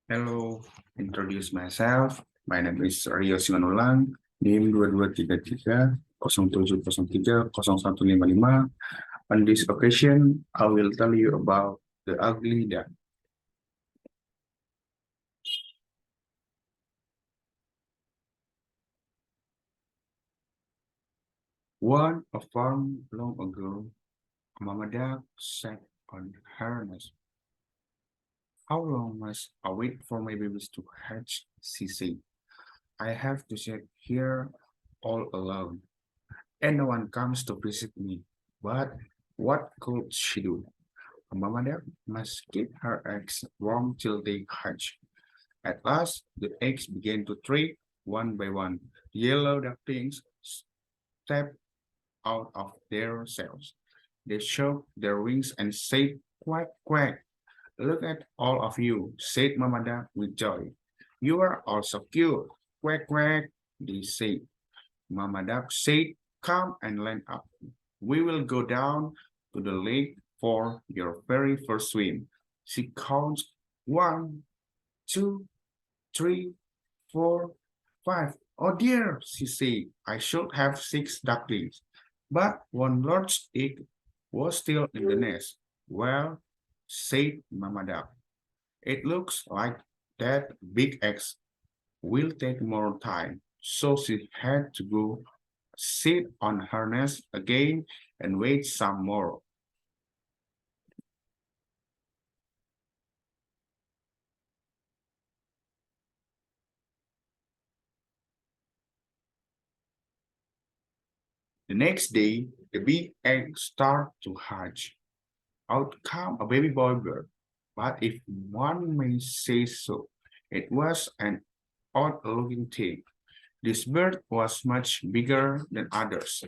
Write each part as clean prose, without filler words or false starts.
Hello, introduce myself. My name is Rio Simanulang, NIM 2233 0703 0155. On this occasion, I will tell you about the ugly duck. One a farm long ago, a mama duck sat on her nest. How long must I wait for my babies to hatch? She said. I have to sit here all alone, and no one comes to visit me. But what could she do? A mama duck must keep her eggs warm till they hatch. At last, the eggs began to trade one by one. Yellow ducklings stepped out of their cells. They shook their wings and said, "Quack, quack." "Look at all of you," said Mama Duck with joy. "You are all so cute." "Quack, quack," they said. Mama Duck said, "Come and land up. We will go down to the lake for your very first swim." She counts one, two, three, four, five. "Oh dear," she said, "I should have six ducklings." But one large egg was still in the nest. "Well," said Mama Duck, "it looks like that big egg will take more time." So she had to go sit on her nest again and wait some more. The next day, the big egg started to hatch. Out came a baby boy bird, but if one may say so, it was an odd-looking thing. This bird was much bigger than others.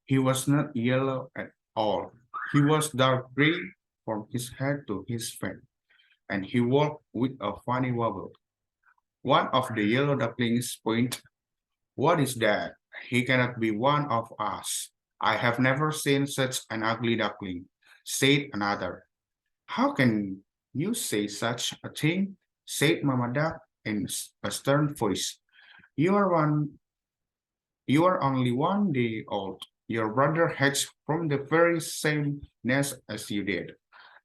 He was not yellow at all. He was dark gray from his head to his feet, and he walked with a funny wobble. One of the yellow ducklings pointed, "What is that? He cannot be one of us. I have never seen such an ugly duckling," said another. "How can you say such a thing?" said Mama Duck in a stern voice. You are only 1 day old. Your brother hatched from the very same nest as you did.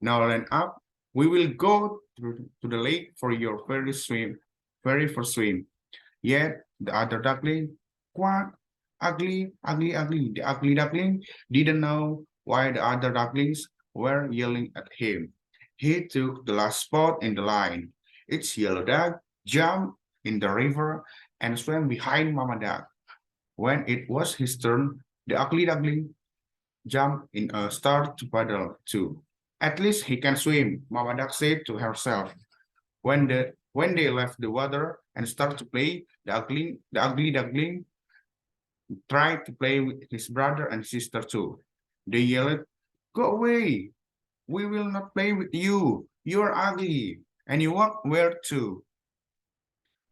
Now land up. We will go to the lake for your very first swim. Yet the other duckling, quack, ugly, ugly, ugly. The ugly duckling didn't know why the other ducklings were yelling at him. He took the last spot in the line. Its yellow duck jumped in the river and swam behind Mama Duck. When it was his turn, the ugly duckling jumped in a start to paddle too. "At least he can swim," Mama Duck said to herself. When they left the water and started to play, the ugly duckling tried to play with his brother and sister too. They yelled, "Go away! We will not play with you. You are ugly, and you walk weird too."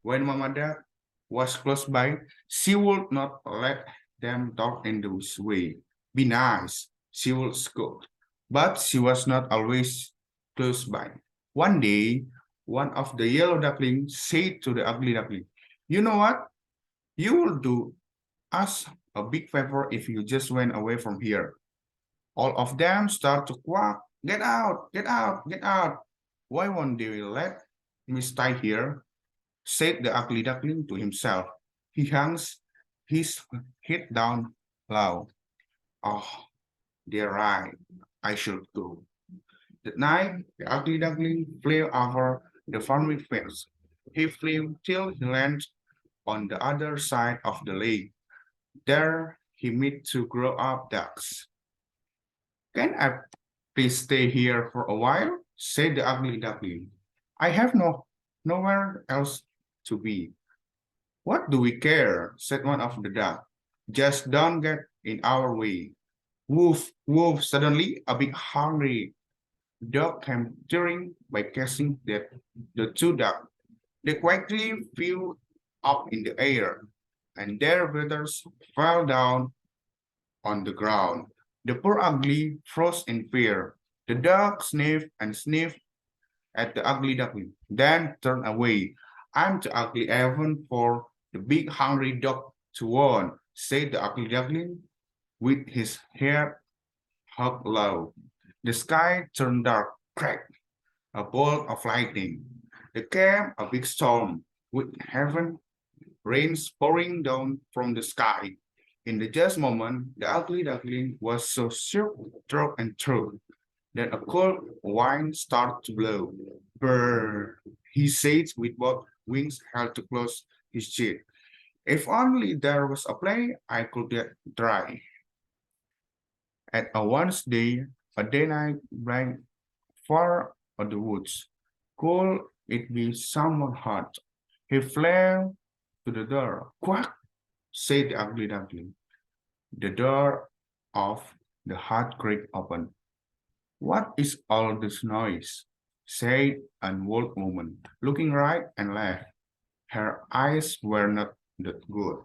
When Mama Duck was close by, she would not let them talk in this way. "Be nice," she would scold. But she was not always close by. One day, one of the yellow ducklings said to the ugly duckling, "You know what? You will do us a big favor if you just went away from here." All of them start to quack, "Get out, get out, get out." "Why won't they let me stay here?" said the ugly duckling to himself. He hangs his head down low. "Oh, they're right. I should go." That night, the ugly duckling flew over the farming fence. He flew till he landed on the other side of the lake. There he met two grown-up ducks. "Can I please stay here for a while?" said the ugly duckling. "I have nowhere else to be." "What do we care?" said one of the ducks. "Just don't get in our way." Woof, woof, suddenly a big hungry dog came tearing by catching the two ducks. They quickly flew up in the air, and their feathers fell down on the ground. The poor ugly froze in fear. The dog sniffed and sniffed at the ugly duckling, then turned away. I'm too ugly even for the big hungry dog to warn, said the ugly duckling with his head held low. The sky turned dark, crack, a bolt of lightning. There came a big storm, with heaven rains pouring down from the sky. In the just moment, the ugly duckling was so shook through and through that a cold wind started to blow. Brrr, he said with both wings held to close his chest. If only there was a place I could get dry. At a once day, a day night bright far of the woods. Could it be someone hot? He flew to the door. Quack, said the ugly duckling. The door of the hut creaked open. What is all this noise? Said an old woman, looking right and left. Her eyes were not that good.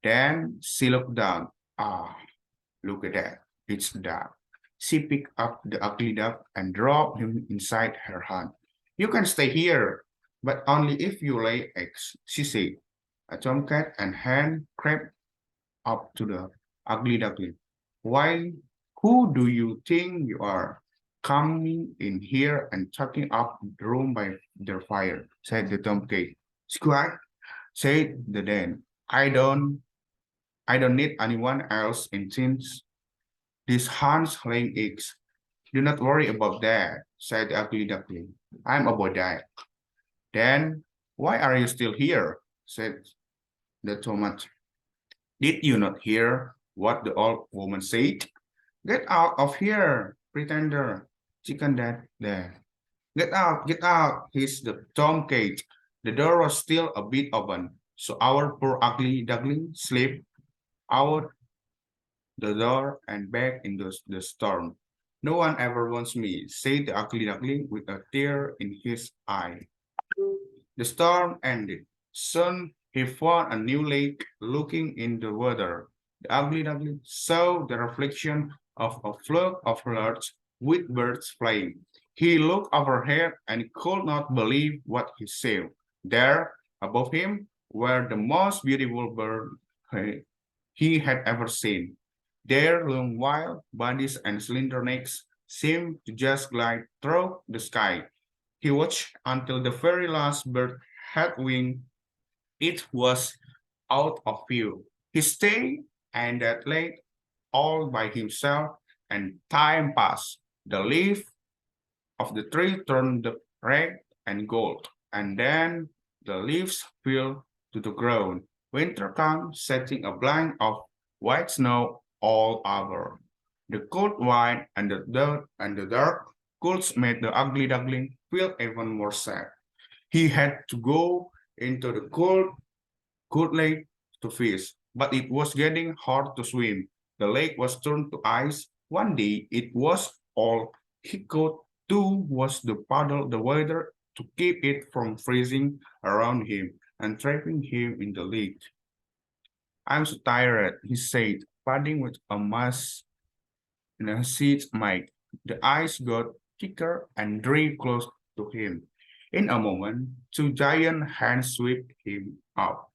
Then she looked down. Ah, look at that. It's dark. She picked up the ugly duck and dropped him inside her hut. You can stay here, but only if you lay eggs, she said. A tomcat and hen crept up to the ugly duckling. Why, who do you think you are? Coming in here and tucking up the room by their fire, said the tomcat. Squawk, said the den. I don't need anyone else in since these hens laying eggs. Do not worry about that, said the ugly duckling. I'm about that. Then why are you still here? Said the tomato. Did you not hear what the old woman said? Get out of here, pretender. Chicken dead there. Get out, hissed the tomcat. The door was still a bit open, so our poor ugly duckling slipped out the door and back into the storm. No one ever wants me, said the ugly duckling with a tear in his eye. The storm ended. Soon he found a new lake looking in the water. The ugly duckling saw the reflection of a flock of larks with birds flying. He looked overhead and could not believe what he saw. There, above him, were the most beautiful birds he had ever seen. Their long wild bodies and slender necks seemed to just glide through the sky. He watched until the very last bird had winged. It was out of view. He stayed and that lake all by himself, and time passed. The leaf of the tree turned red and gold, and then the leaves fell to the ground. Winter came, setting a blanket of white snow all over. The cold wind and the dark colds made the ugly duckling feel even more sad. He had to go into the cold lake to fish, but it was getting hard to swim. The lake was turned to ice. One day it was all he could do was to paddle the water to keep it from freezing around him and trapping him in the lake. I'm so tired, he said, padding with a mass in a seat mic. The ice got thicker and drew close to him. In a moment, two giant hands swept him up.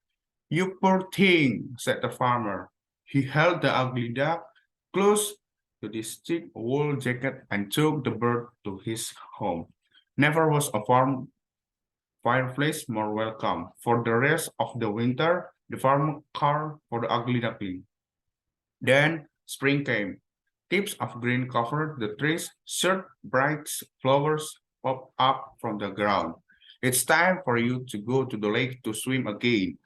You poor thing, said the farmer. He held the ugly duck close to the thick wool jacket and took the bird to his home. Never was a farm fireplace more welcome. For the rest of the winter, the farmer cared for the ugly duckling. Then spring came. Tips of green covered the trees, short bright flowers popped up from the ground. It's time for you to go to the lake to swim again,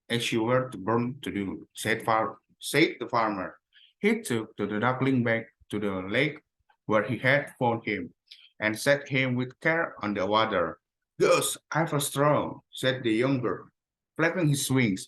as you were born to do, said the farmer. He took the duckling back to the lake where he had found him, and set him with care on the water. Goose, I feel strong, said the young bird, flapping his wings.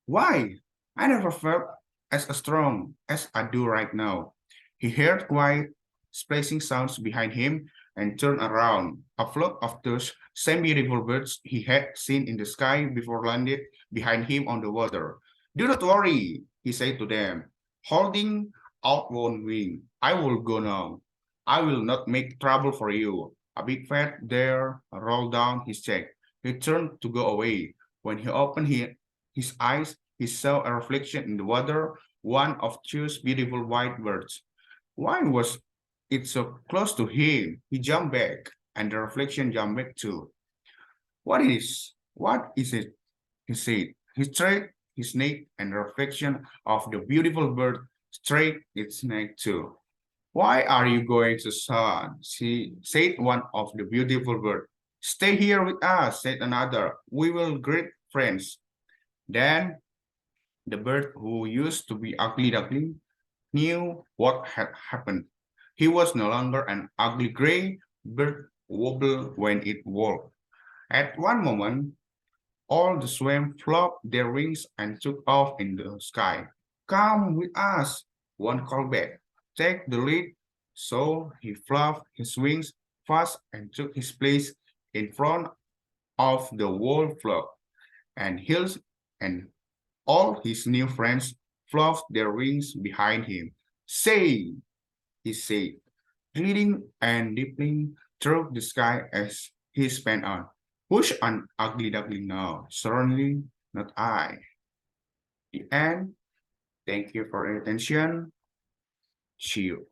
Why? I never felt as strong as I do right now. He heard quiet, splashing sounds behind him and turned around. A flock of those same beautiful birds he had seen in the sky before landed behind him on the water. Do not worry, he said to them, holding out one wing. I will go now. I will not make trouble for you. A big fat tear rolled down his cheek. He turned to go away. When he opened his eyes, he saw a reflection in the water, one of two beautiful white birds. Why was it so close to him? He jumped back, and the reflection jumped back too. What is it? He said. He straightened his neck, and the reflection of the beautiful bird straightened its neck too. Why are you going to sun? She said one of the beautiful birds. Stay here with us, said another. We will greet friends. Then the bird who used to be ugly duckling knew what had happened. He was no longer an ugly gray bird wobble when it walked. At one moment, all the swarm flopped their wings and took off in the sky. Come with us, one called back. Take the lead. So he fluffed his wings fast and took his place in front of the whole flock, and Hills and all his new friends fluffed their wings behind him. Say, he said, gliding and dipping through the sky as he sped on. Push on, ugly duckling now. Certainly not I. The end. Thank you for your attention. See you.